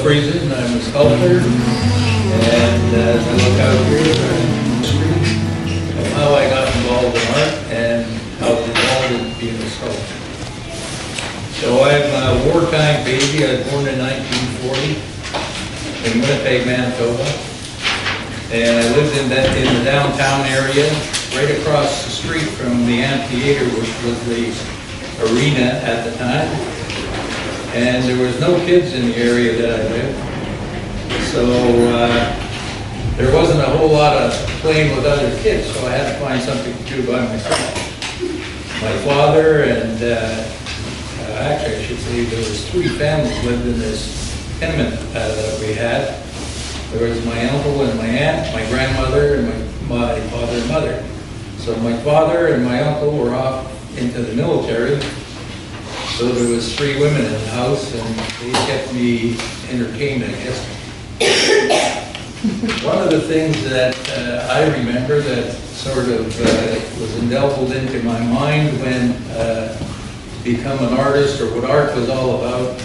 Friesen, I'm a sculptor, and as I look out here, how I got involved in art and how it evolved into being a sculptor. So I'm a wartime baby. I was born in 1940 in Winnipeg, Manitoba, and I lived in the downtown area, right across the street from the amphitheater, which was the arena at the time. And there was no kids in the area that I lived, so there wasn't a whole lot of playing with other kids, so I had to find something to do by myself. My father and, actually I should say there was 3 families lived in this tenement that we had. There was my uncle and my aunt, my grandmother, and my father and mother. So my father and my uncle were off into the military. So there was 3 women in the house, and they kept me entertained, I guess. One of the things that I remember that sort of was indelible into my mind when become an artist, or what art was all about,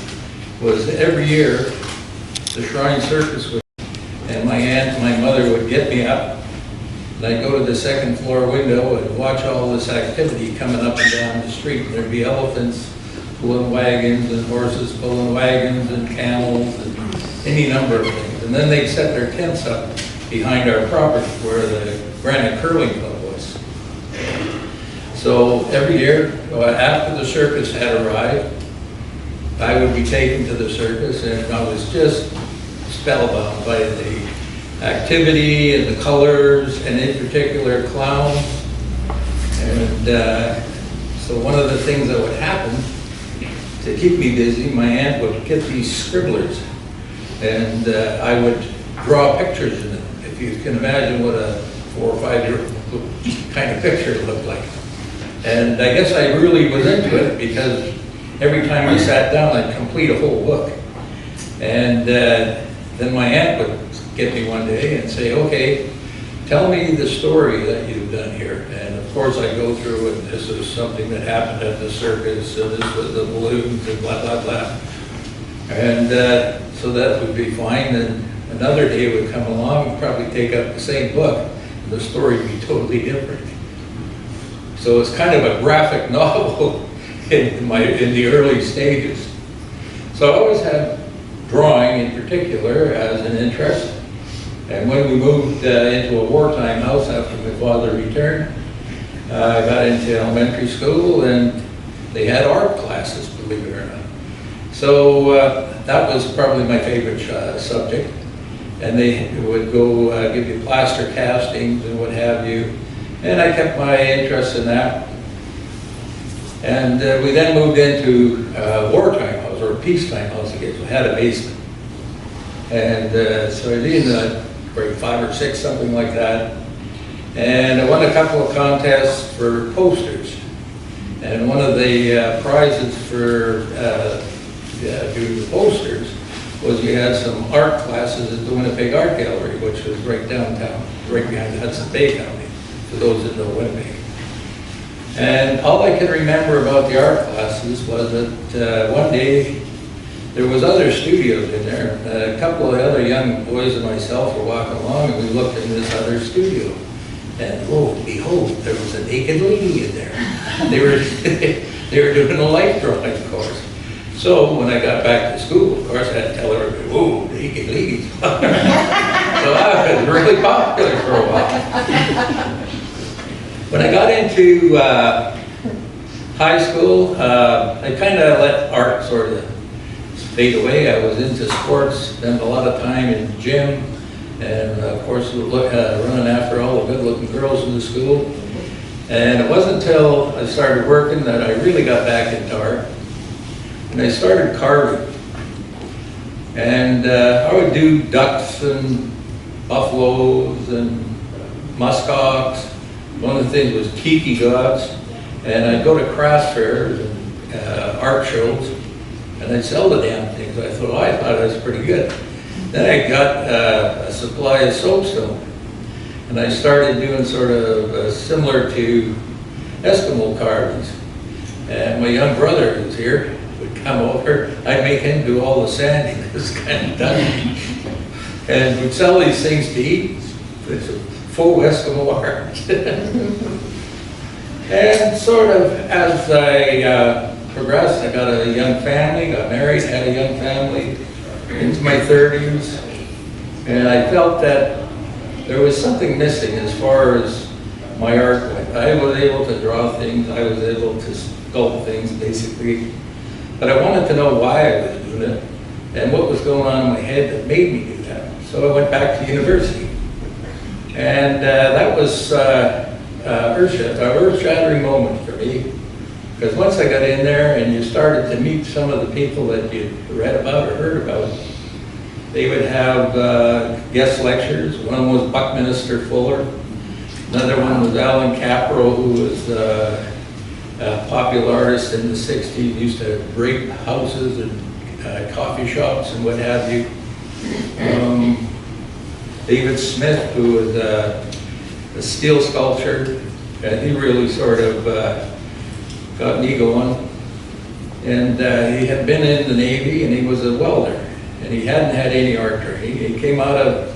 was every year the Shrine Circus would, and my aunt and my mother would get me up, and I'd go to the 2nd floor window and watch all this activity coming up and down the street. There'd be elephants pulling wagons and horses pulling wagons and camels and any number of things. And then they'd set their tents up behind our property where the Granite Curling Club was. So every year, after the circus had arrived, I would be taken to the circus, and I was just spellbound by the activity and the colors, and in particular clowns. And so one of the things that would happen to keep me busy, my aunt would get these scribblers, and I would draw pictures in them. If you can imagine what a 4 or 5-year-old kind of picture it looked like. And I guess I really was into it because every time I sat down, I'd complete a whole book. And then my aunt would get me one day and say, okay, tell me the story that you've done here. And of course I go through, and this is something that happened at the circus, and this was the balloons, and blah, blah, blah. And so that would be fine. And another day would come along and probably take up the same book, and the story would be totally different. So it's kind of a graphic novel in the early stages. So I always had drawing in particular as an interest. And when we moved into a wartime house after my father returned, I got into elementary school, and they had art classes, believe it or not. So that was probably my favorite subject. And they would go give you plaster castings and what have you. And I kept my interest in that. And we then moved into wartime house, or peacetime house, I guess. We had a basement. And so I was in grade 5 or 6, something like that. And I won a couple of contests for posters. And one of the prizes for doing the posters was we had some art classes at the Winnipeg Art Gallery, which was right downtown, right behind the Hudson Bay County, for those that know Winnipeg. And all I can remember about the art classes was that one day there was other studios in there. A couple of the other young boys and myself were walking along, and we looked in this other studio. And lo and behold, there was a naked lady in there. They were doing a life drawing course. So when I got back to school, of course, I had to tell everybody, whoa, naked ladies. So I was really popular for a while. When I got into high school, I kind of let art sort of fade away. I was into sports, spent a lot of time in the gym, and of course running after all the good-looking girls in the school. And it wasn't until I started working that I really got back into art. And I started carving. And I would do ducks and buffaloes and muskox. One of the things was tiki gods. And I'd go to craft fairs and art shows, and I'd sell the damn things. I thought it was pretty good. Then I got a supply of soapstone, and I started doing sort of similar to Eskimo carvings. And my young brother who's here would come over. I'd make him do all the sanding. This kind of done. And we'd sell these things to eat. It's a full Eskimo art. And sort of as I progressed, I got a young family, got married, had a young family into my 30s. And I felt that there was something missing as far as my art went. I was able to draw things, I was able to sculpt things basically, but I wanted to know why I was doing it and what was going on in my head that made me do that. So I went back to university. And that was an earth-shattering moment for me, because once I got in there and you started to meet some of the people that you read about or heard about, they would have guest lectures. One was Buckminster Fuller. Another one was Alan Capro, who was a popular artist in the 60s, used to break houses and coffee shops and what have you. David Smith, who was a steel sculptor, and he really sort of got me going. And he had been in the Navy and he was a welder, and he hadn't had any art training. He came out of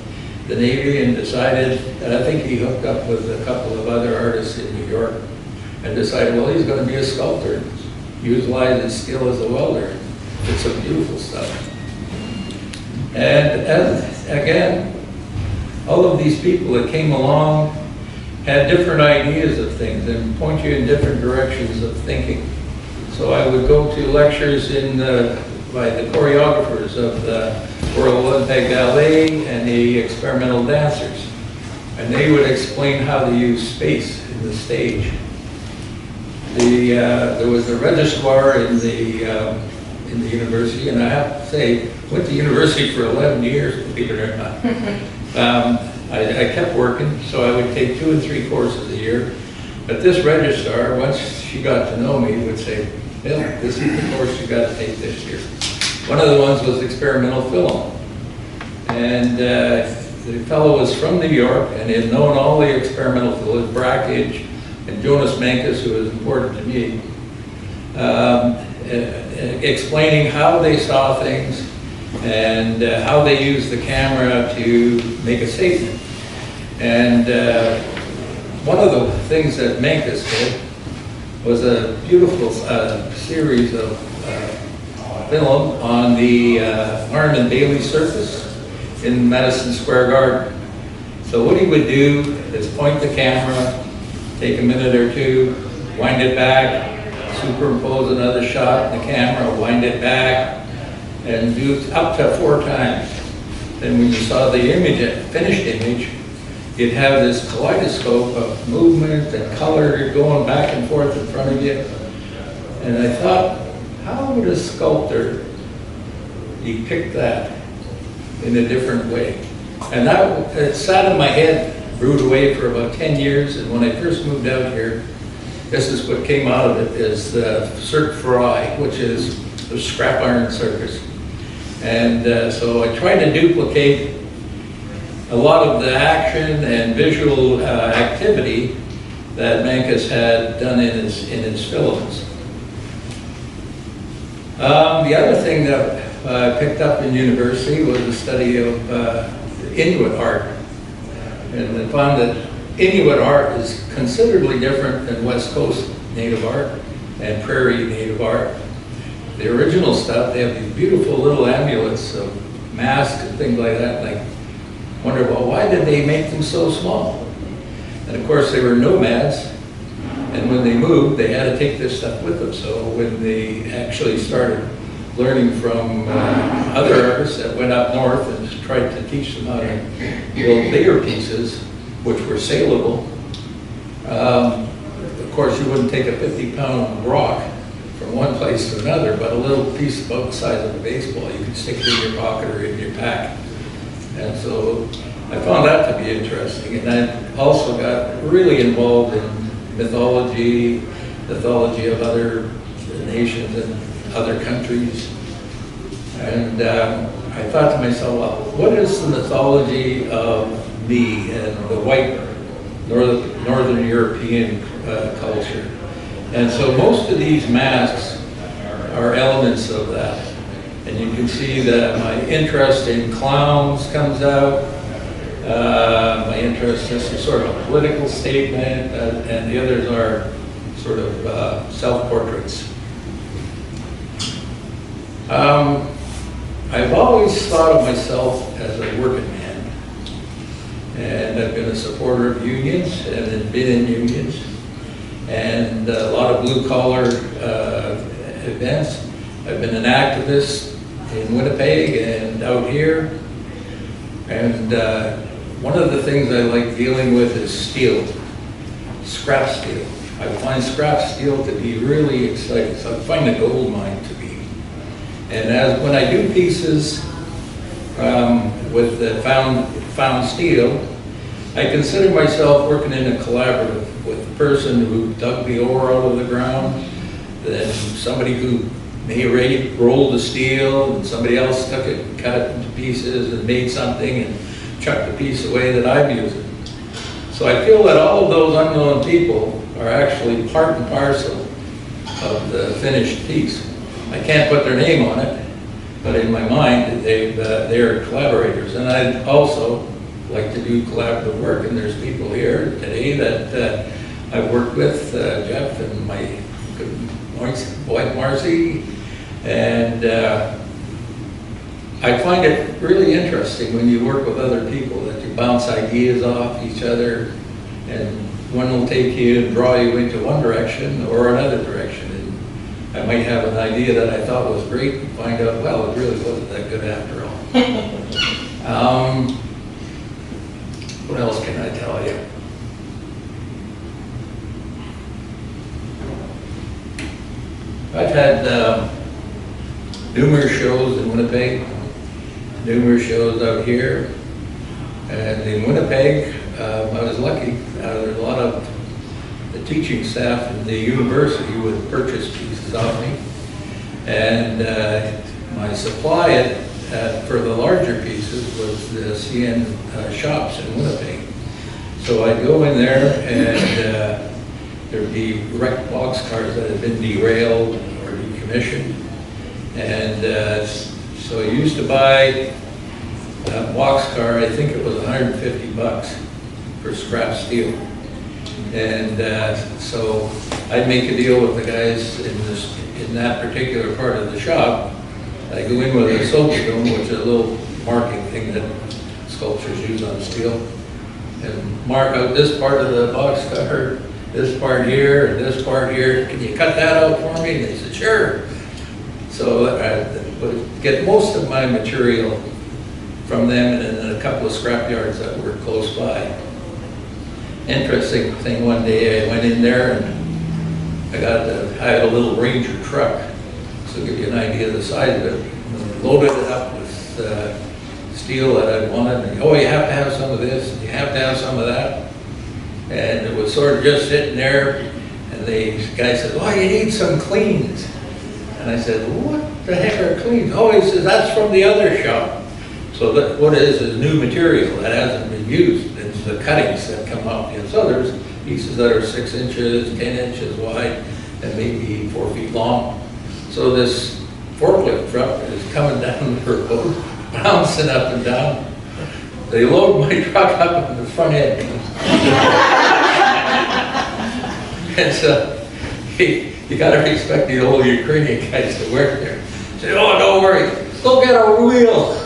the Navy and decided, and I think he hooked up with a couple of other artists in New York and decided, well, he's going to be a sculptor, utilize his skill as a welder. It's some beautiful stuff. And again, all of these people that came along had different ideas of things and point you in different directions of thinking. So I would go to lectures by the choreographers of the Olympic Ballet and the experimental dancers. And they would explain how to use space in the stage. There was a registrar in the university, and I have to say, went to university for 11 years, believe it or not. I kept working, so I would take 2 and 3 courses a year. But this registrar, once she got to know me, would say, Bill, this is the course you got to take this year. One of the ones was experimental film. And the fellow was from New York, and he had known all the experimental films, Brackage and Jonas Menckus, who was important to me, explaining how they saw things and how they used the camera to make a statement. And one of the things that Menckus did was a beautiful series of film on the Arm and Bailey Circus in Madison Square Garden. So what he would do is point the camera, take a minute or two, wind it back, superimpose another shot in the camera, wind it back, and do up to 4 times. Then when you saw the image, finished image, you'd have this kaleidoscope of movement and color going back and forth in front of you. And I thought, how would a sculptor depict that in a different way? And that it sat in my head, brewed away for about 10 years. And when I first moved out here, this is what came out of it, is the Cirque Fry, which is the scrap iron circus. And so I tried to duplicate a lot of the action and visual activity that Menckus had done in his films. The other thing that I picked up in university was the study of Inuit art. And I found that Inuit art is considerably different than West Coast native art and prairie native art. The original stuff, they have these beautiful little amulets of masks and things like that. And I wonder, well, why did they make them so small? And of course, they were nomads. And when they moved, they had to take this stuff with them. So when they actually started learning from other artists that went up north and tried to teach them how to build bigger pieces, which were saleable, of course, you wouldn't take a 50-pound rock from one place to another, but a little piece about the size of a baseball you could stick in your pocket or in your pack. And so I found that to be interesting. And I also got really involved in mythology of other nations and other countries. And I thought to myself, well, what is the mythology of me and the white Northern European culture? And so most of these masks are elements of that. And you can see that my interest in clowns comes out. My interest is sort of a political statement, and the others are sort of self-portraits. I've always thought of myself as a working man, and I've been a supporter of unions and have been in unions, and a lot of blue-collar events. I've been an activist in Winnipeg and out here, and one of the things I like dealing with is steel, scrap steel. I find scrap steel to be really exciting, so I find a gold mine to be. And when I do pieces with the found steel, I consider myself working in a collaborative with the person who dug the ore out of the ground, then somebody who may roll the steel, and somebody else took it, cut it into pieces, and made something, and chucked the piece away that I'm using. So I feel that all of those unknown people are actually part and parcel of the finished piece. I can't put their name on it, but in my mind, they're collaborators. And I also like to do collaborative work, and there's people here today that I've worked with, Jeff and my good wife Marcy, and I find it really interesting when you work with other people that you bounce ideas off each other, and one will take you and draw you into one direction or another direction. And I might have an idea that I thought was great and find out, well, it really wasn't that good after all. What else can I tell you? I've had numerous shows in Winnipeg, numerous shows out here, and in Winnipeg, I was lucky. There's a lot of the teaching staff in the university would purchase pieces off me, and my supply for the larger pieces was the CN shops in Winnipeg. So I'd go in there, and there'd be wrecked boxcars that had been derailed or decommissioned, and so I used to buy a boxcar. I think it was $150 for scrap steel, and so I'd make a deal with the guys in that particular part of the shop. I go in with a Sculptor, which is a little marking thing that sculptors use on steel, and mark out this part of the boxcar, this part here, and this part here. Can you cut that out for me? And they said, sure. So I would get most of my material from them, and then a couple of scrap yards that were close by. Interesting thing, one day I went in there and I had a little Ranger truck, so to give you an idea of the size of it. Loaded it up with steel that I wanted, and oh, you have to have some of this, and you have to have some of that. And it was sort of just sitting there, and the guy said, oh, you need some cleans. And I said, what the heck are cleans? Oh, he says, that's from the other shop. So that what it is new material that hasn't been used. It's the cuttings that come out. And so there's pieces that are 6 inches, 10 inches wide, and maybe 4 feet long. So this forklift truck is coming down the road, bouncing up and down. They load my truck up in the front end. And so you got to respect the old Ukrainian guys that work there. Say, oh, don't worry, go get a wheel.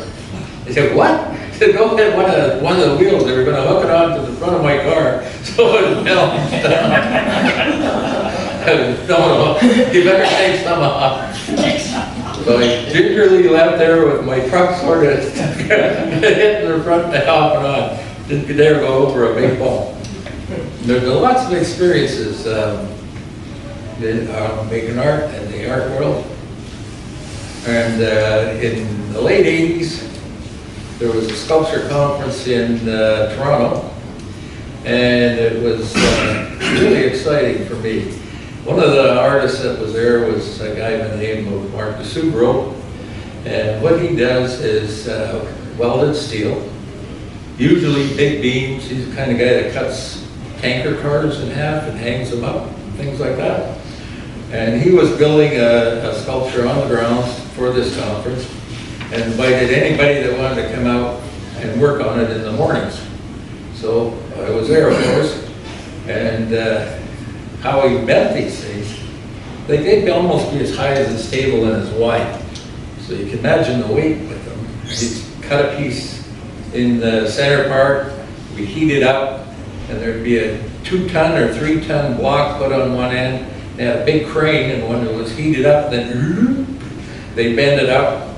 They said, what? I said, go get one of the wheels. They were going to hook it onto the front of my car so it would melt down. No, you better take some off. So I gingerly left there with my truck sort of hitting the front and off and on. Didn't dare go over a big ball. There's lots of experiences making art in the art world. And in the late 80s, there was a sculpture conference in Toronto, and it was really exciting for me. One of the artists that was there was a guy by the name of Mark DeSubro, and what he does is welded steel, usually big beams. He's the kind of guy that cuts tanker cars in half and hangs them up, things like that. And he was building a sculpture on the grounds for this conference and invited anybody that wanted to come out and work on it in the mornings. So I was there, of course, and how he bent these things, they'd almost be as high as this table and as wide. So you can imagine the weight with them. He'd cut a piece in the center part, we heat it up, and there'd be a 2-ton or 3-ton block put on one end. They had a big crane, and when it was heated up, then they bend it up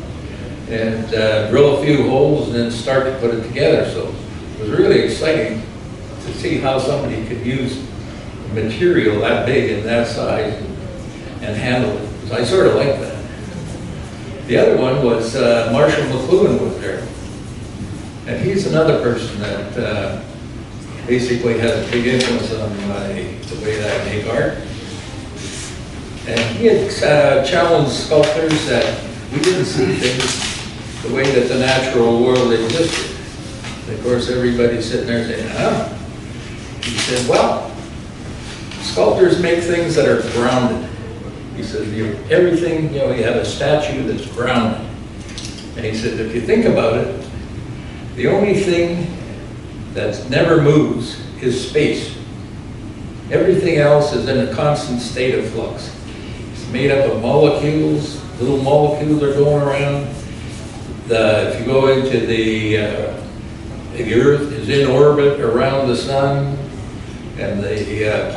and drill a few holes and then start to put it together. So it was really exciting to see how somebody could use material that big and that size and handle it. So I sort of like that. The other one was Marshall McLuhan was there. And he's another person that basically has a big influence on the way that I make art. And he had challenged sculptors that we didn't see things the way that the natural world existed. And of course, everybody's sitting there saying, huh? He said, well, sculptors make things that are grounded. He said, everything, you have a statue that's grounded. And he said, if you think about it, the only thing that never moves is space. Everything else is in a constant state of flux. It's made up of molecules, little molecules are going around. If you go into the Earth is in orbit around the sun, and the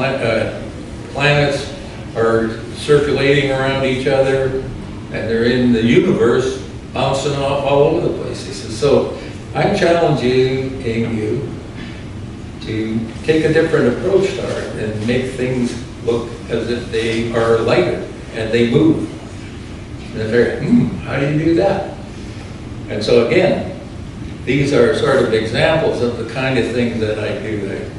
planets are circulating around each other, and they're in the universe bouncing off all over the place. He says, so I'm challenging you to take a different approach to art and make things look as if they are lighter and they move. And they're, how do you do that? And so again, these are sort of examples of the kind of things that I do.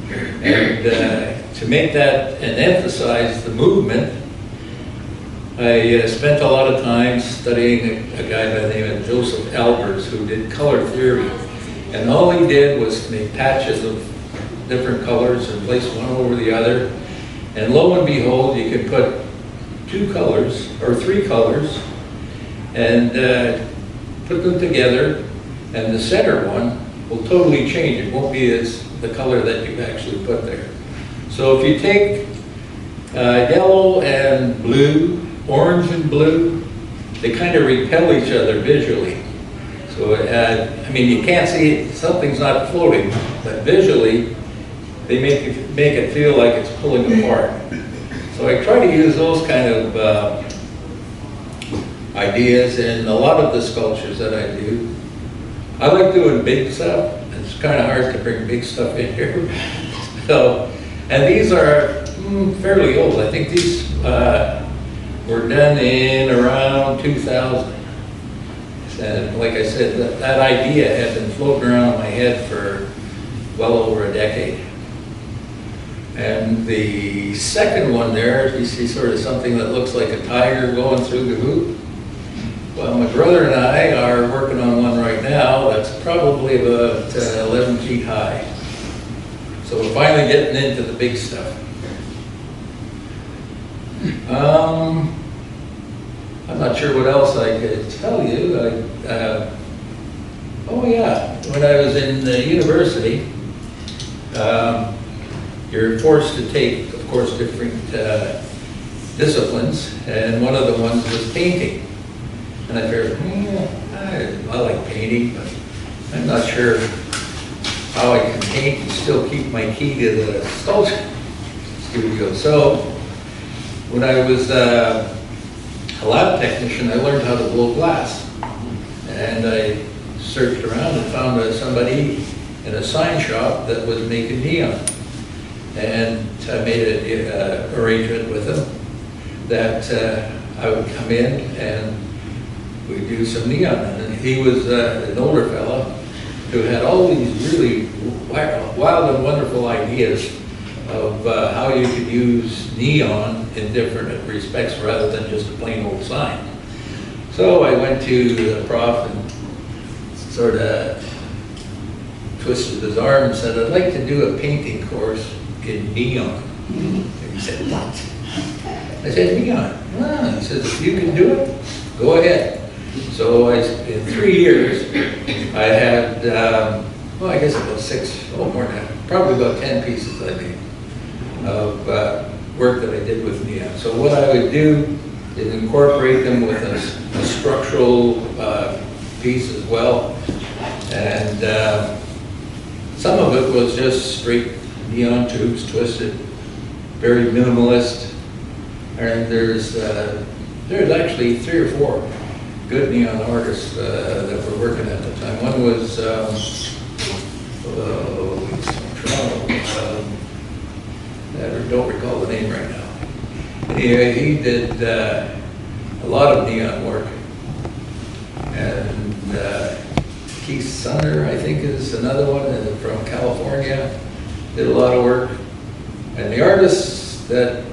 And to make that and emphasize the movement, I spent a lot of time studying a guy by the name of Joseph Albers, who did color theory. And all he did was make patches of different colors and place one over the other. And lo and behold, you could put 2 colors or 3 colors and put them together, and the center one will totally change. It won't be as the color that you actually put there. So if you take yellow and blue, orange and blue, they kind of repel each other visually. So I mean, you can't see it, something's not floating, but visually they make it feel like it's pulling apart. So I try to use those kind of ideas in a lot of the sculptures that I do. I like doing big stuff. It's kind of hard to bring big stuff in here. So, and these are fairly old. I think these were done in around 2000. And like I said, that idea had been floating around in my head for well over a decade. And the second one there, you see sort of something that looks like a tiger going through the hoop. Well, my brother and I are working on one right now that's probably about 11 feet high. So we're finally getting into the big stuff. I'm not sure what else I could tell you. Oh yeah, when I was in university, you're forced to take, of course, different disciplines, and one of the ones was painting. And I figured, I like painting, but I'm not sure how I can paint and still keep my key to the sculpture studio. So when I was a lab technician, I learned how to blow glass. And I searched around and found somebody in a sign shop that was making neon. And I made an arrangement with him that I would come in and we'd do some neon. And he was an older fella who had all these really wild and wonderful ideas of how you could use neon in different respects rather than just a plain old sign. So I went to the prof and sort of twisted his arm and said, I'd like to do a painting course in neon. And he said, what? I said, neon. Ah, he says, if you can do it, go ahead. So in 3 years, I had, well, I guess about 6, oh, more than that, probably about 10 pieces I made of work that I did with neon. So what I would do is incorporate them with a structural piece as well. And some of it was just straight neon tubes, twisted, very minimalist. And there's actually 3 or 4 good neon artists that were working at the time. One was I don't recall the name right now. He did a lot of neon work. And Keith Sunner, I think, is another one from California. Did a lot of work. And the artists that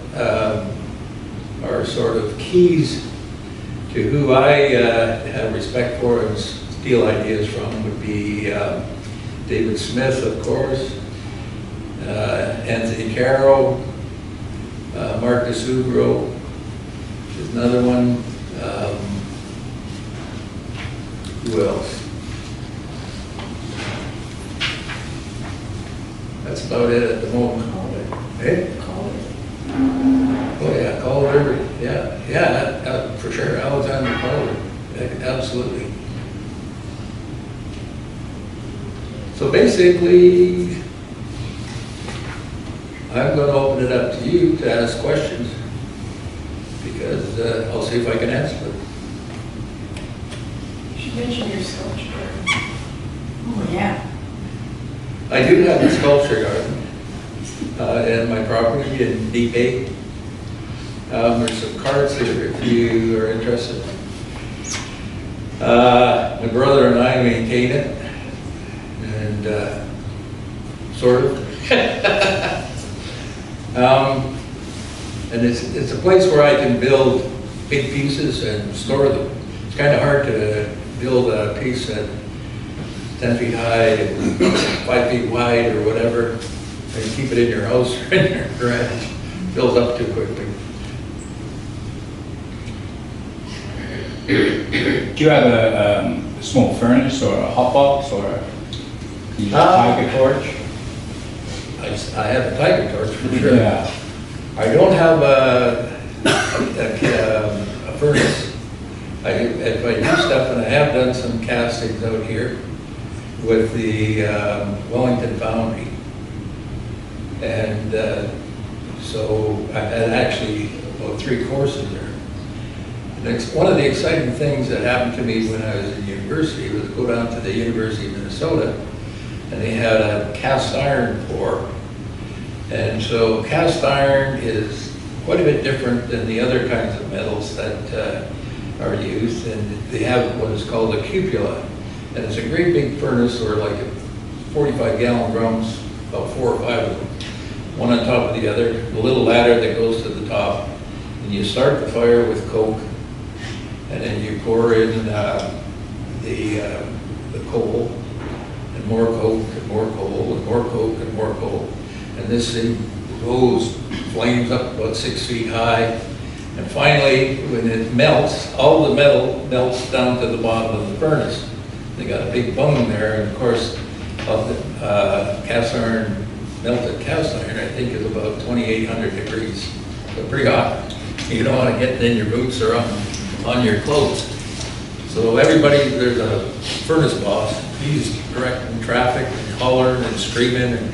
are sort of keys to who I have respect for and steal ideas from would be David Smith, of course, Anthony Caro, Mark DeSugro is another one. Who else? That's about it at the moment. Hey? Oh yeah, Calder, yeah, for sure, Alexander Calder, absolutely. So basically, I'm going to open it up to you to ask questions, because I'll see if I can answer them. You should mention your sculpture garden. Oh, yeah. I do have a sculpture garden in my property in Deep 8. There's some cards here if you are interested. My brother and I maintain it, and sort of. And it's a place where I can build big pieces and store them. It's kind of hard to build a piece that's 10 feet high and 5 feet wide or whatever, and keep it in your house or in your garage. It builds up too quickly. Do you have a small furnace or a hot box or a tiger torch? I have a tiger torch for sure. Yeah. I don't have a furnace. If I do stuff, and I have done some castings out here with the Wellington Foundry. And so I've had actually about 3 courses there. And one of the exciting things that happened to me when I was in university was go down to the University of Minnesota, and they had a cast iron pour. And so cast iron is quite a bit different than the other kinds of metals that are used, and they have what is called a cupola. And it's a great big furnace, or like 45-gallon drums, about 4 or 5 of them, one on top of the other, a little ladder that goes to the top, and you start the fire with coke, and then you pour in the coal, and more coke, and more coal, and more coke, and more coal. And this thing goes, flames up about 6 feet high, and finally, when it melts, all the metal melts down to the bottom of the furnace. They got a big bung there, and of course, of the cast iron, melted cast iron, I think is about 2,800 degrees. So pretty hot. You don't want to get it in your boots or on your clothes. So everybody, there's a furnace boss. He's directing traffic and hollering and screaming, and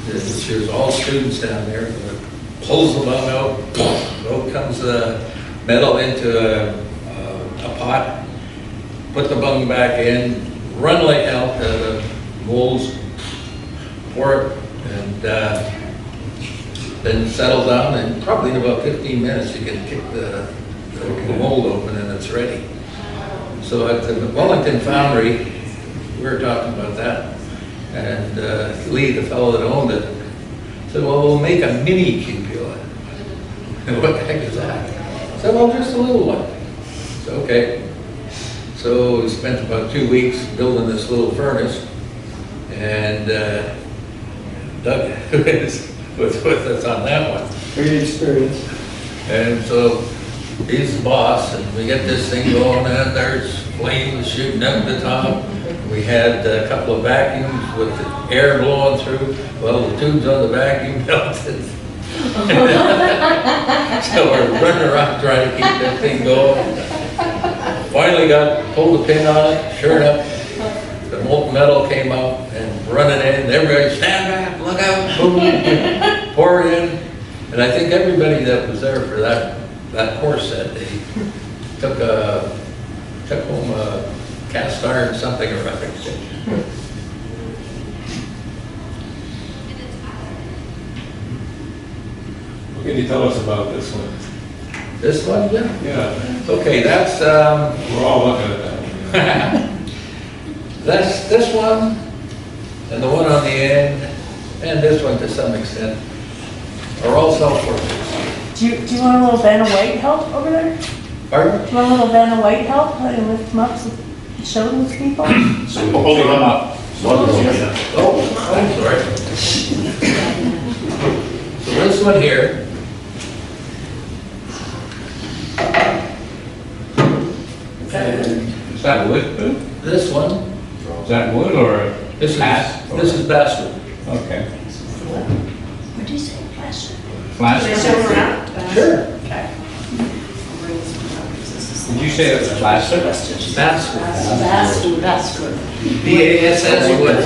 there's all students down there. Pulls the bung out, out comes the metal into a pot, put the bung back in, run like hell to the molds, pour it, and then settle down, and probably in about 15 minutes you can kick the mold open and it's ready. So at the Wellington Foundry, we were talking about that, and Lee, the fellow that owned it, said, well, we'll make a mini cupola. And what the heck is that? I said, well, just a little one. So, okay. So we spent about 2 weeks building this little furnace, and Doug was with us on that one. Great experience. And so he's the boss, and we get this thing going, and there's flames shooting up the top. We had a couple of vacuums with the air blowing through. Well, the tubes on the vacuum melted. So we're running around trying to keep that thing going. Finally pulled the pin on it, sure enough, the molten metal came out and running in, everybody stand back, look out, boom, pour it in. And I think everybody that was there for that course that day took home a cast iron something or other. What can you tell us about this one? This one, yeah? Yeah, Okay, that's, we're all looking at that one. that's this one, and the one on the end, and this one to some extent, are all self-portraits. Do you want a little Vanna White help over there? Pardon? Do you want a little Vanna White help? How do you lift them up so show them to people? Hold them up. Oh, I'm sorry. So this one here, Is that wood, Boo? this one, Is that wood or this bass? is basswood. Okay. What do you say, plastic? Plastic? Sure. Did you say it was plastic? Basswood. That's good. B-A-S-S wood.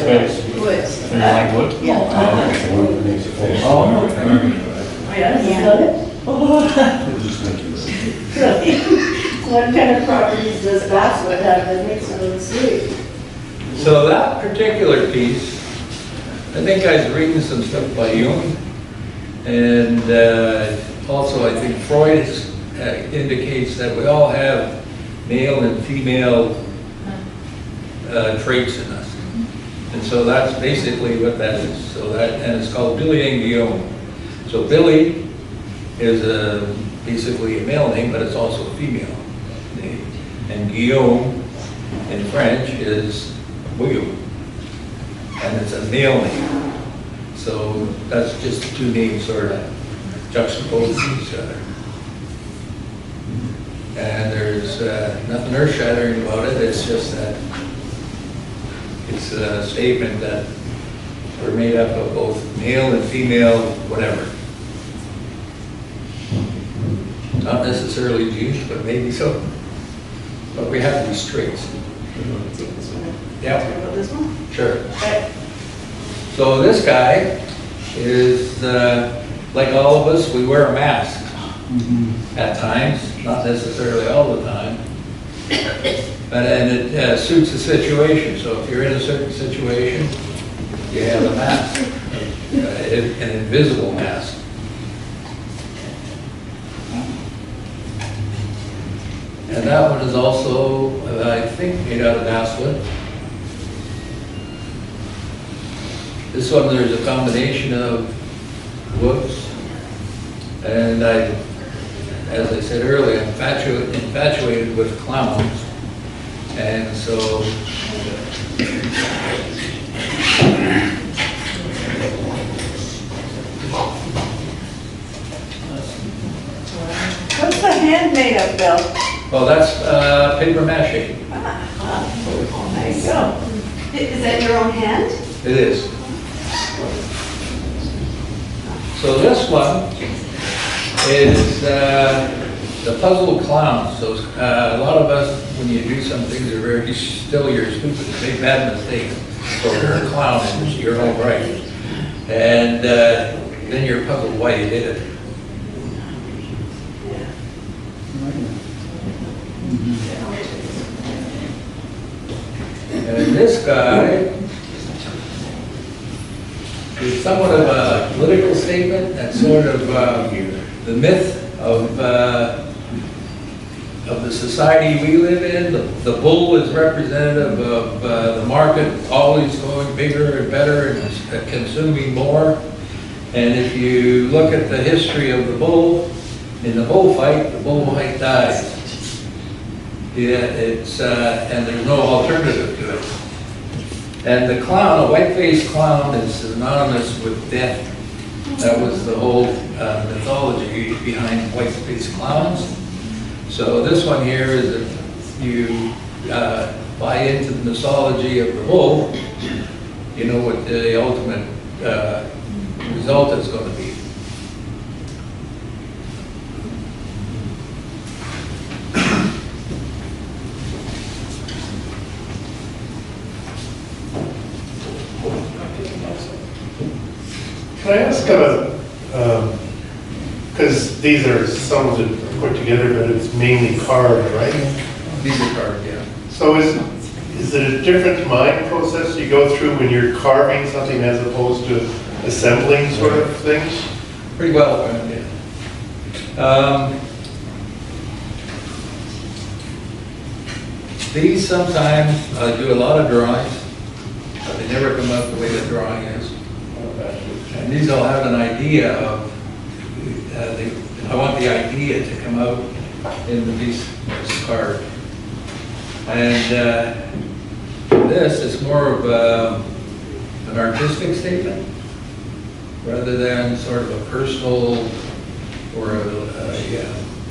Wood. Do you like wood? Yeah. Oh, Yeah, what kind of properties does basswood have that makes it look sweet? So that particular piece, I think I was reading some stuff by Jung, and also I think Freud indicates that we all have male and female traits in us. And so that's basically what that is. So that, and it's called Billy and Guillaume. So Billy is basically a male name, but it's also a female name. And Guillaume in French is William, and it's a male name. So that's just the two names sort of juxtaposed to each other. And there's nothing earth-shattering about it. It's just that it's a statement that we're made up of both male and female, whatever. Not necessarily genes, but maybe so. But we have these traits. Yeah, About this one? sure. Okay. So this guy is, like all of us, we wear a mask at times, not necessarily all the time. And it suits the situation. So if you're in a certain situation, you have a mask, an invisible mask. And that one is also, I think, made out of basswood. This one, there's a combination of woods. And as I said earlier, I'm infatuated with clowns. And so, What's the hand made of, Bill? well, that's paper mache. Nice. So, Is that your own hand? It is. So this one is the puzzle clown. So a lot of us, when you do some things, are very still, you're stupid, make bad mistakes. So you're a clown and you're all right. And then you're puzzled why you did it. And this guy is somewhat of a political statement and sort of the myth of the society we live in. The bull is representative of the market always going bigger and better and consuming more. And if you look at the history of the bull, in the bullfight, the bullfight dies. Yeah, it's and there's no alternative to it. And the clown, a white-faced clown, is synonymous with death. That was the whole mythology behind white-faced clowns. So this one here is if you buy into the mythology of the wolf, you know what the ultimate result is going to be. Can I ask because these are some that are put together, but it's mainly carved, right? These are carved, yeah. So is it a different mind process you go through when you're carving something as opposed to assembling sort of things? Pretty well, yeah. These sometimes do a lot of drawings, but they never come out the way the drawing is. And these all have an idea of, I want the idea to come out in the piece that's carved. And this is more of an artistic statement rather than sort of a personal or a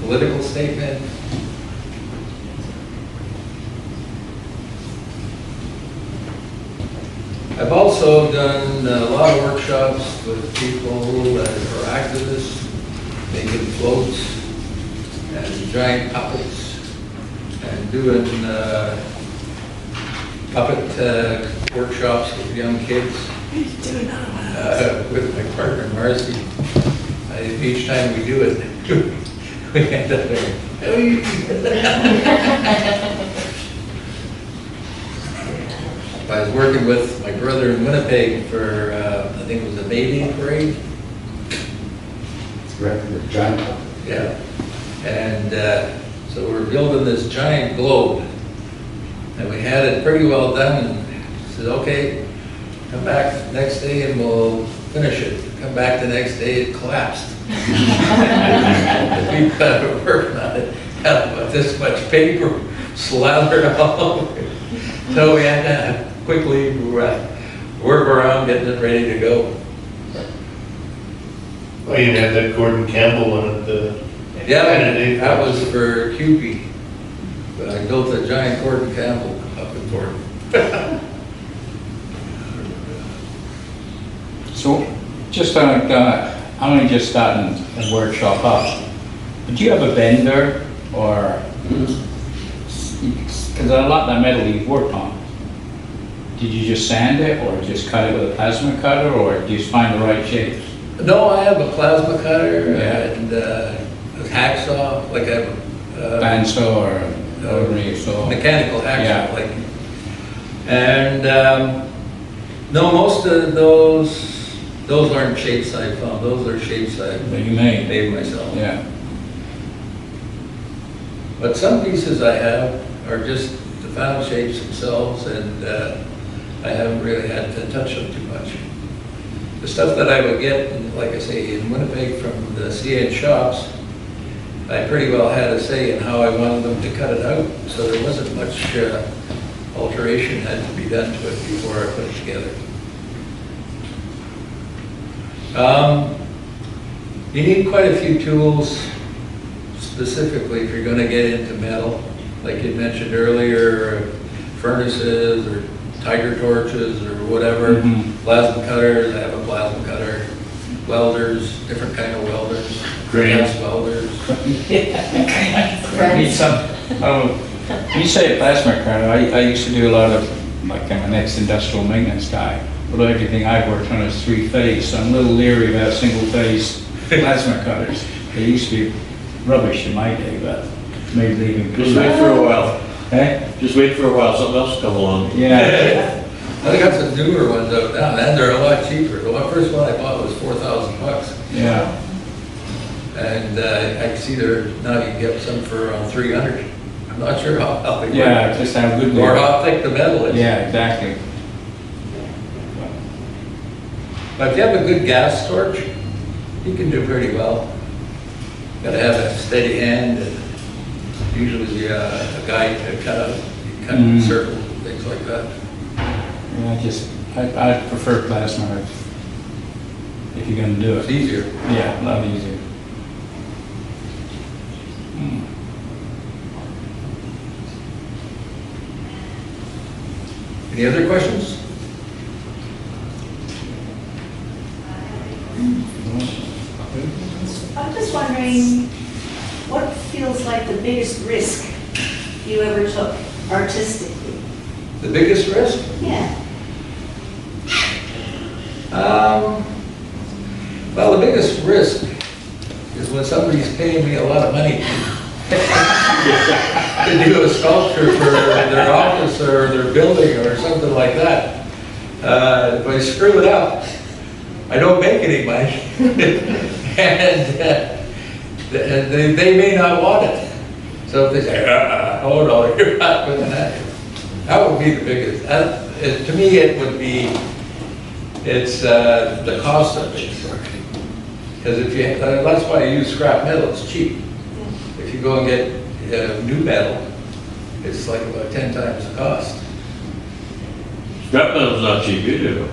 political statement. I've also done a lot of workshops with people that are activists, making floats and giant puppets, and doing puppet workshops with young kids. With my partner Marcy. Each time we do it, we end up there. I was working with my brother in Winnipeg for, I think it was a May Day parade. Giant. Yeah. And so we were building this giant globe. And we had it pretty well done. And he said, okay, come back next day and we'll finish it. Come back the next day, it collapsed. We were working on it, had about this much paper slathered all over it. So we had to quickly work around getting it ready to go. Oh, you had that Gordon Campbell one at the... Yeah, that was for QP. I built a giant Gordon Campbell up in Gordon. So, just I'm only just starting a workshop up. But do you have a bender or, because a lot of that metal you've worked on, did you just sand it or just cut it with a plasma cutter or do you find the right shapes? No, I have a plasma cutter Yeah. and a hacksaw, like I have a Bandsaw or rotary saw? mechanical hacksaw. Yeah. Like, and no, most of those aren't shapes I found. Those are shapes I That you made? made myself. Yeah. But some pieces I have are just the found shapes themselves, and I haven't really had to touch them too much. The stuff that I would get, like I say, in Winnipeg from the CN shops, I pretty well had a say in how I wanted them to cut it out, so there wasn't much alteration had to be done to it before I put it together. You need quite a few tools, specifically if you're going to get into metal, like you mentioned earlier, furnaces or tiger torches or whatever, plasma cutters. I have a plasma cutter, welders, different kind of welders, gas welders. Need some, when you say a plasma cutter, I used to do a lot of, like I'm an ex-industrial maintenance guy, but everything I worked on is three-phase, so I'm a little leery about single-phase plasma cutters. They used to be rubbish in my day, but maybe they even. Just wait for a while. Eh? Just wait for a while, something else will come along. Yeah. I got some newer ones out now, and they're a lot cheaper. The first one I bought was $4,000. Yeah. And I see now you can get some for around 300. I'm not sure how they work. Yeah, just how good they Or are. how thick the metal is. Yeah, exactly. But if you have a good gas torch, you can do pretty well. Gotta have a steady hand, and usually a guide to cut out, you cut in circles and things like that. Yeah, I prefer plasma. If if you're gonna do It's it. easier. Yeah, a lot easier. Any other questions? I'm just wondering, what feels like the biggest risk you ever took artistically? The biggest risk? Yeah. Well, the biggest risk is when somebody's paying me a lot of money to do a sculpture for their office or their building or something like that. If I screw it up, I don't make any money. And they may not want it. So if they say, oh no, you're not doing that. That would be the biggest, to me it would be, it's the cost of it. Because if you, that's why I use scrap metal, it's cheap. If you go and get new metal, it's like about 10 times the cost. Scrap metal's not cheap either.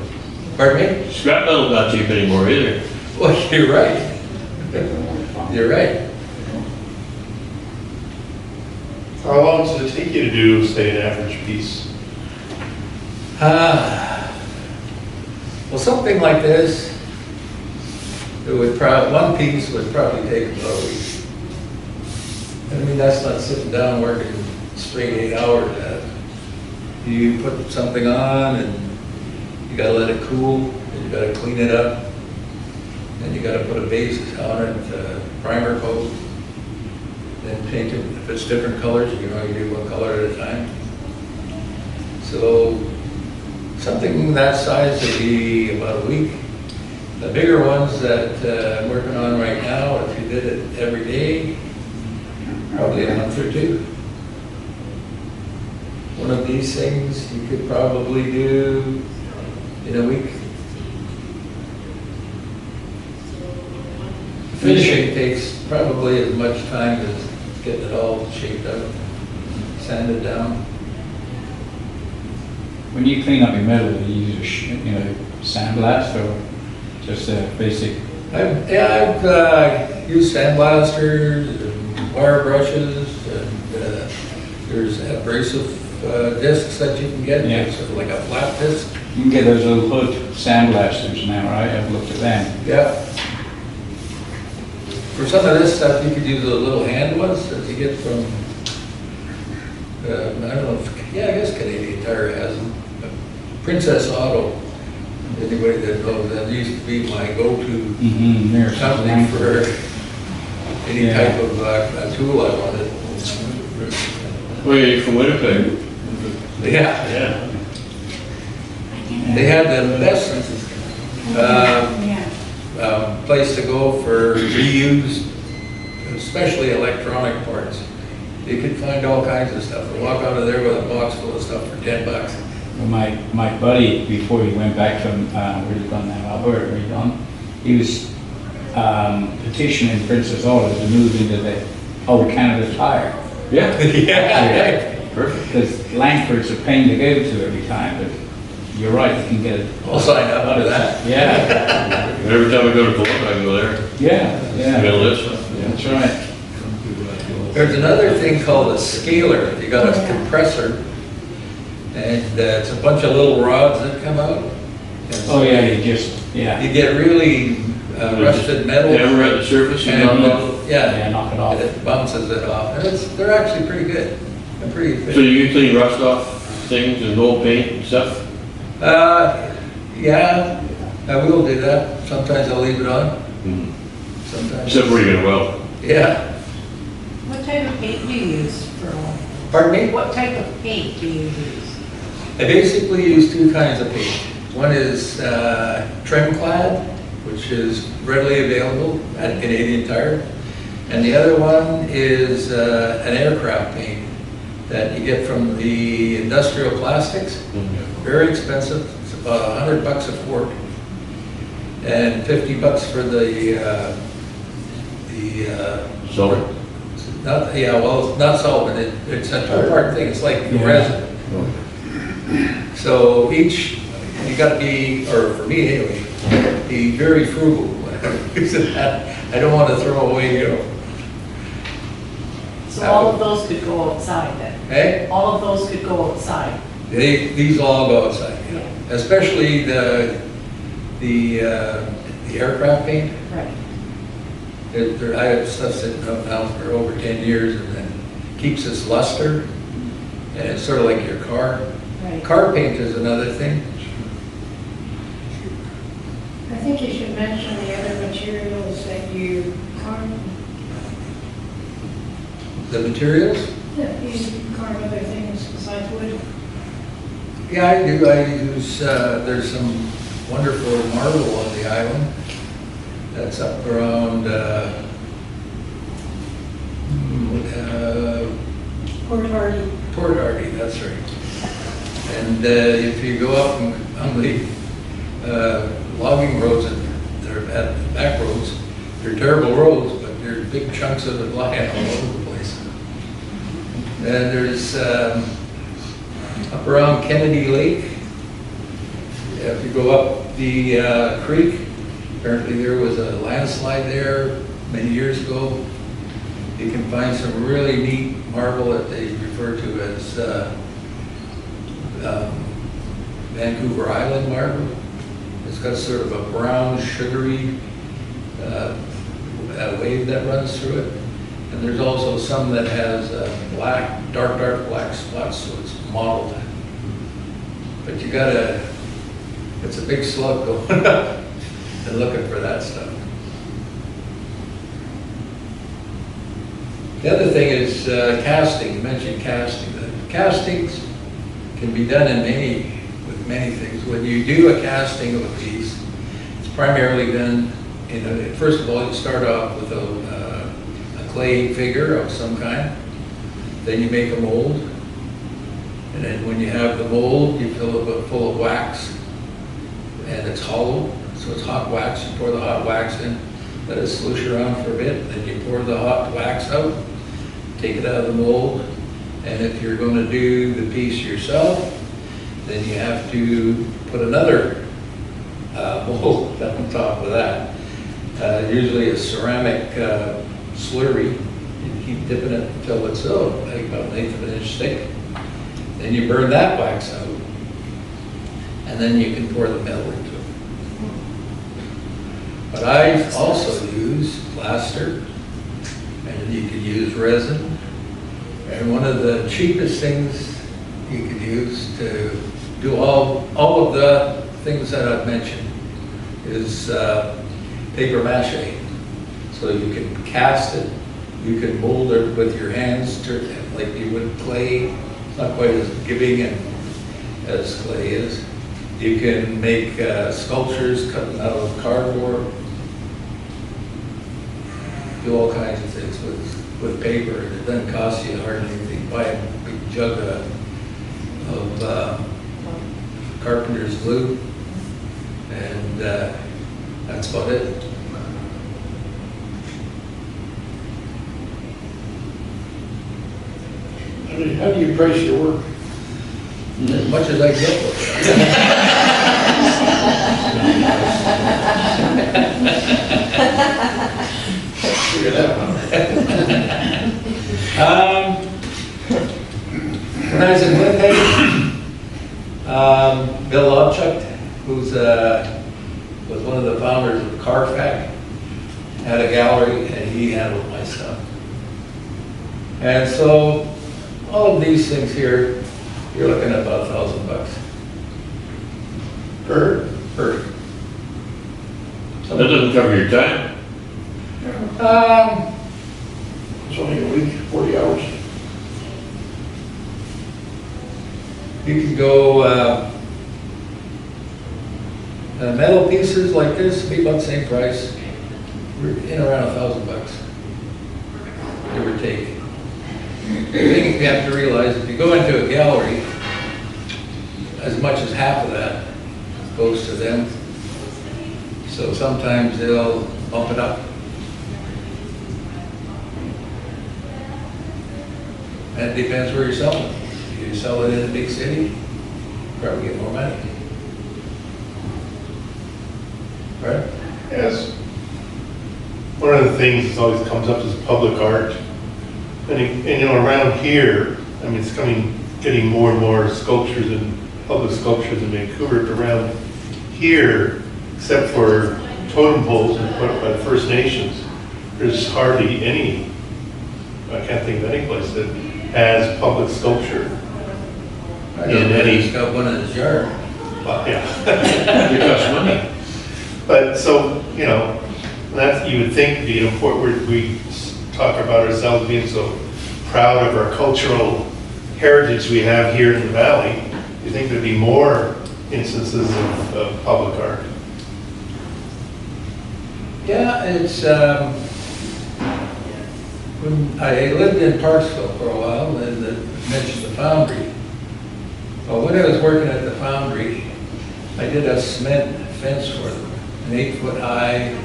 Pardon me? Scrap metal's not cheap anymore either. Well, you're right. You're right. How long does it take you to do, say, an average piece? Well, something like this, it would one piece would probably take about a week. I mean, that's not sitting down working straight 8 hours. You put something on and you gotta let it cool, and you gotta clean it up, and you gotta put a base on it, primer coat, then paint it. If it's different colors, you can only do one color at a time. So something that size would be about a week. The bigger ones that I'm working on right now, if you did it every day, probably a month or two. One of these things you could probably do in a week. Finishing takes probably as much time as getting it all shaped up, sanded down. When you clean up your metal, do you use sandblast or just a basic? I've used sandblasters and wire brushes, and there's abrasive discs that you can get, Yeah. sort of like a flat disc. You can get those little hood sandblasters now, right? I've looked at them. Yeah. For some of this stuff, you could use those little hand ones that you get from, I don't know, I guess Canadian Tire has them. Princess Auto, anybody that knows, that used to be my go-to There's company for any Yeah. type of tool I wanted. Well, you're from Winnipeg. Yeah, Yeah. they had the best place to go for reused, especially electronic parts. You could find all kinds of stuff. You walk out of there with a box full of stuff for $10. Well, my buddy, before he went back from, where he gone now, Alberta, where he gone, he was petitioning Princess Auto to move into the old Canada Tire. Yeah. Yeah. Perfect. Because Langford's a pain to go to every time, but you're right, you can get it. I'll sign up for that. Yeah, Every time I go to Columbus, I go there. yeah, Get a yeah, list. that's right. There's another thing called a scaler. You got a compressor, and it's a bunch of little rods that come out. And so Oh, yeah, yeah. You get really rusted metal. Hammer at the surface and And, knock it off. Yeah, knock it off. It bounces it off. And they're actually pretty good. They're pretty So efficient. you can clean rust off things and old paint and stuff? Yeah, I will do that. Sometimes I'll leave it on, sometimes. Except where you're gonna weld. Yeah. What type of paint do you use for all? Pardon me? What type of paint do you use? I basically use two kinds of paint. One is trim clad, which is readily available at Canadian Tire. And the other one is an aircraft paint that you get from the industrial plastics. Very expensive. It's about $100 a quart. And $50 for the Solvent? not solvent. It's a two-part thing. It's like Yeah. resin. So each you gotta be, or for me anyway, be very frugal when I'm using that. I don't want to throw away, you know. So all of those could go outside then? Hey, All of those could go outside? these all go outside, you know. Especially the aircraft paint. Right. I have stuff sitting up now for over 10 years and then keeps its luster. And it's sort of like your car. Right. Car paint is another thing. I think you should mention the other materials that you carve. The materials? Yeah, you carve other things besides wood. Yeah, I do. I use, there's some wonderful marble on the island. That's up around, Port Hardy. Port Hardy, that's right. And if you go up on the logging roads and they're at the back roads, they're terrible roads, but there's big chunks of it lying all over the place. And there's up around Kennedy Lake. If you go up the creek, apparently there was a landslide there many years ago. You can find some really neat marble that they refer to as Vancouver Island marble. It's got sort of a brown, sugary wave that runs through it. And there's also some that has black, dark black spots, so it's mottled. But you gotta, it's a big slug going up and looking for that stuff. The other thing is casting. You mentioned casting. The castings can be done with many things. When you do a casting of a piece, it's primarily done first of all, you start off with a clay figure of some kind. Then you make a mold. And then when you have the mold, you fill it full of wax. And it's hollow, so it's hot wax. You pour the hot wax in, let it sluice around for a bit. Then you pour the hot wax out, take it out of the mold. And if you're going to do the piece yourself, then you have to put another mold on top of that. Usually a ceramic slurry. You keep dipping it until it's like about 1/8 of an inch thick. Then you burn that wax out. And then you can pour the metal into it. But I also use plaster, and you can use resin. And one of the cheapest things you can use to do all of the things that I've mentioned is paper mache. So you can cast it, you can mold it with your hands like you would clay. It's not quite as giving as clay is. You can make sculptures cut out of cardboard. Do all kinds of things with paper. It doesn't cost you hardly anything. Buy a big jug of carpenter's glue, and that's about it. How do you price your work? As much as I get for it. Figure that one out. When I was in Winnipeg, Bill Lobchuk, who's was one of the founders of Carfax, had a gallery and he handled my stuff. And so all of these things here, you're looking at about $1,000 per. That doesn't cover your time. It's only a week, 40 hours. You can go metal pieces like this, be about the same price, in around $1,000, give or take. The thing you have to realize, if you go into a gallery, as much as half of that goes to them. So sometimes they'll bump it up. And it depends where you're selling it. If you sell it in a big city, you probably get more money. Right? Yes. One of the things that always comes up is public art. And you know, around here, I mean, it's getting more and more sculptures and public sculptures in Vancouver. But around here, except for totem poles that are put up by the First Nations, there's hardly any, I can't think of any place that has public sculpture. I don't know, he's got one in his yard. Well, yeah. It costs money. But so, you know, that you would think would be important. We talk about ourselves being so proud of our cultural heritage we have here in the valley. You think there'd be more instances of public art? Yeah, it's, when I lived in Parksville for a while, and mentioned the foundry. Well, when I was working at the foundry, I did a cement fence for them, an 8-foot high,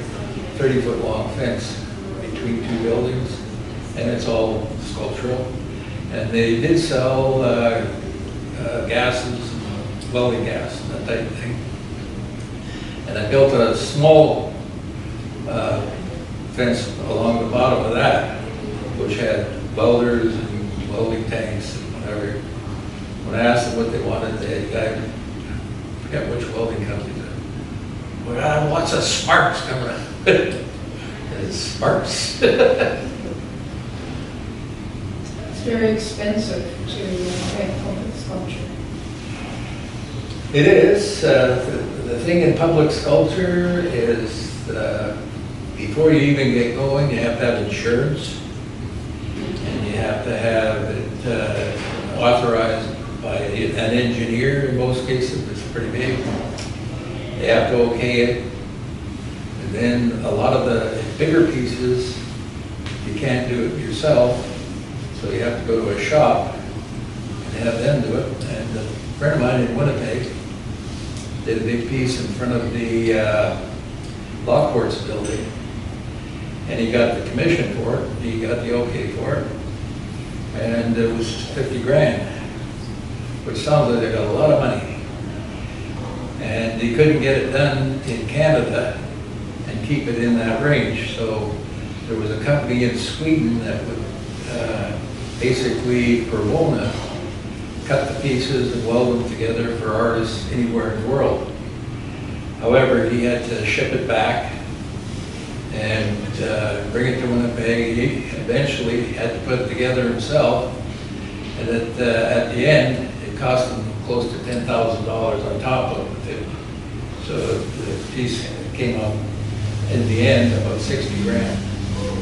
30-foot long fence between two buildings, and it's all sculptural. And they did sell gases, welding gas, that type of thing. And I built a small fence along the bottom of that, which had welders and welding tanks and whatever. When I asked them what they wanted, I forget which welding company. Well, I want some sparks coming out. It's sparks. It's very expensive to have public sculpture. It is. The thing in public sculpture is before you even get going, you have to have insurance. And you have to have it authorized by an engineer in most cases. It's pretty big. They have to okay it. And then a lot of the bigger pieces, you can't do it yourself. So you have to go to a shop and have them do it. And a friend of mine in Winnipeg did a big piece in front of the law courts building. And he got the commission for it, he got the okay for it. And it was 50 grand, which sounds like they got a lot of money. And he couldn't get it done in Canada and keep it in that range. So there was a company in Sweden that would basically, per bona, cut the pieces and weld them together for artists anywhere in the world. However, he had to ship it back and bring it to Winnipeg. He eventually had to put it together himself. And at the end, it cost him close to $10,000 on top of it. So the piece came up in the end about 60 grand.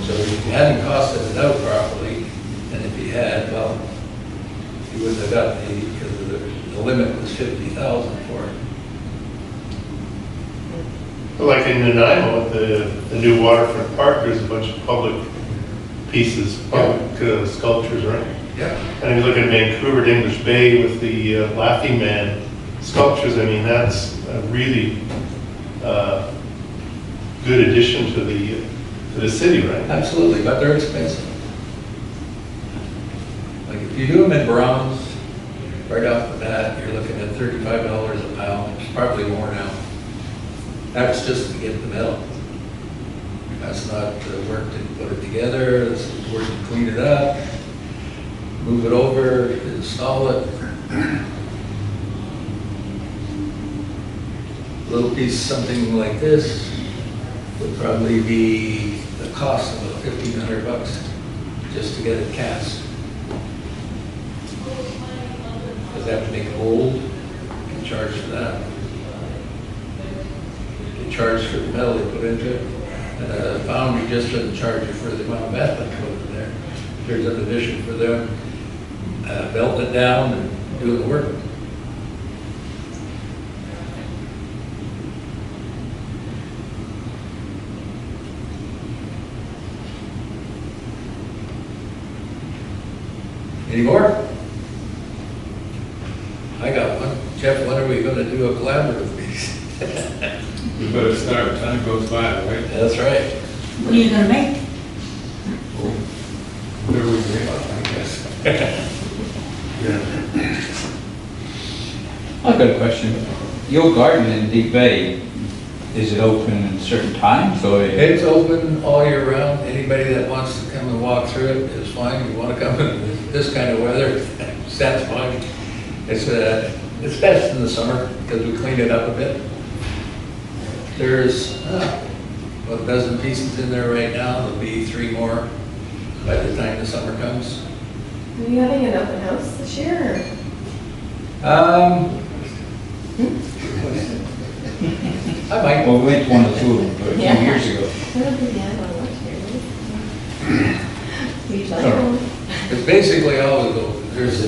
So if you hadn't costed it out properly, and if he had, well, he wouldn't have got because the limit was 50,000 for it. Like in Nanaimo, at the new waterfront park, there's a bunch of public pieces, public sculptures, right? Yeah. And if you look at Vancouver, at English Bay with the Laughing Man sculptures, I mean, that's a really good addition to the city, right? Absolutely, but they're expensive. Like if you do them in bronze, right off the bat, you're looking at $35 a pound. It's probably more now. That's just to get the metal. That's not the work to put it together, that's the work to clean it up, move it over, install it. A little piece, something like this, would probably be the cost of about $1,500 just to get it cast. Because they have to make it old, you can charge for that. You can charge for the metal they put into it. And a foundry just doesn't charge you for the amount of metal they put in there. There's an addition for them, belting it down and doing the work. Any more? I got one. Jeff, when are we going to do a collaborative piece? We better start, time goes by, right? That's right. What are you gonna make? Whatever we get, I guess. I've got a question. Your garden in Deep Bay, is it open at certain times or? It's open all year round. Anybody that wants to come and walk through it is fine. You want to come in this kind of weather, that's fine. It's best in the summer because we cleaned it up a bit. There's about a dozen pieces in there right now. There'll be 3 more by the time the summer comes. Are you having an open house this year? I might. Well, we went to one or two a few Yeah. years ago. It's basically always open. There's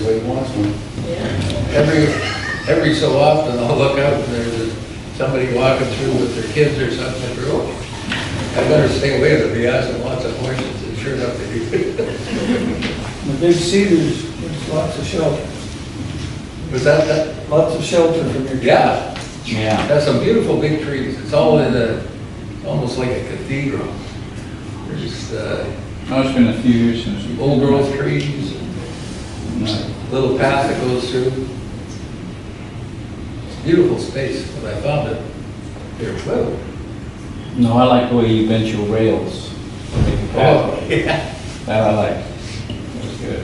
every so often I'll look out and there's somebody walking through with their kids or something. And go, "Oh, I better stay away. They'll be asking lots of questions." And sure enough, they do. The big Cedars, there's lots of shelter. Was that? Lots of shelter from your. Yeah. Yeah. That's some beautiful big trees. It's all in almost like a cathedral. There's No, it's been a few years since we. old growth trees, little path that goes through. It's a beautiful space. When I found it, here, whoa. No, I like the way you bent your rails. Oh, yeah. That I like. That's good.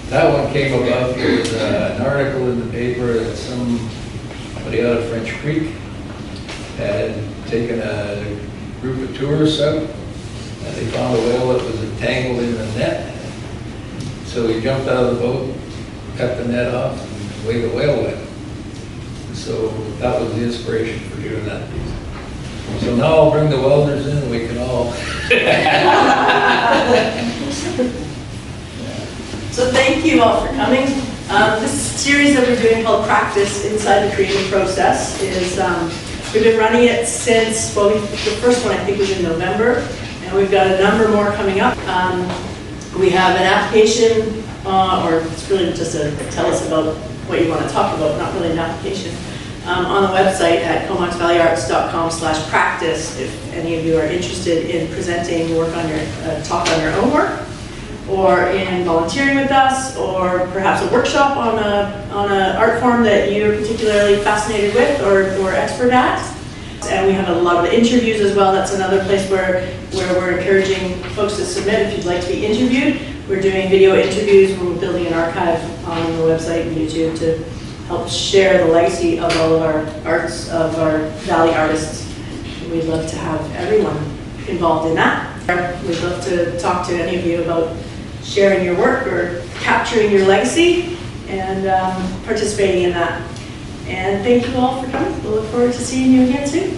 That one came about, there was an article in the paper that somebody out of French Creek had taken a group of tourists out, and they found a whale that was entangled in the net. So he jumped out of the boat, cut the net off, and away the whale went. So that was the inspiration for doing that piece. So now I'll bring the welders in, and we can all So thank you all for coming. This series that we're doing called Practice Inside the Creative Process is, we've been running it since, well, the first one I think was in November, and we've got a number more coming up. We have an application, or it's really just to tell us about what you want to talk about, not really an application, on the website at comoxvalleyarts.com/practice if any of you are interested in presenting work on your, talk on your own work, or in volunteering with us, or perhaps a workshop on a art form that you're particularly fascinated with or expert at. And we have a lot of interviews as well. That's another place where we're encouraging folks to submit if you'd like to be interviewed. We're doing video interviews. We're building an archive on the website and YouTube to help share the legacy of all of our arts, of our Valley artists. We'd love to have everyone involved in that. We'd love to talk to any of you about sharing your work or capturing your legacy and participating in that. And thank you all for coming. We'll look forward to seeing you again soon.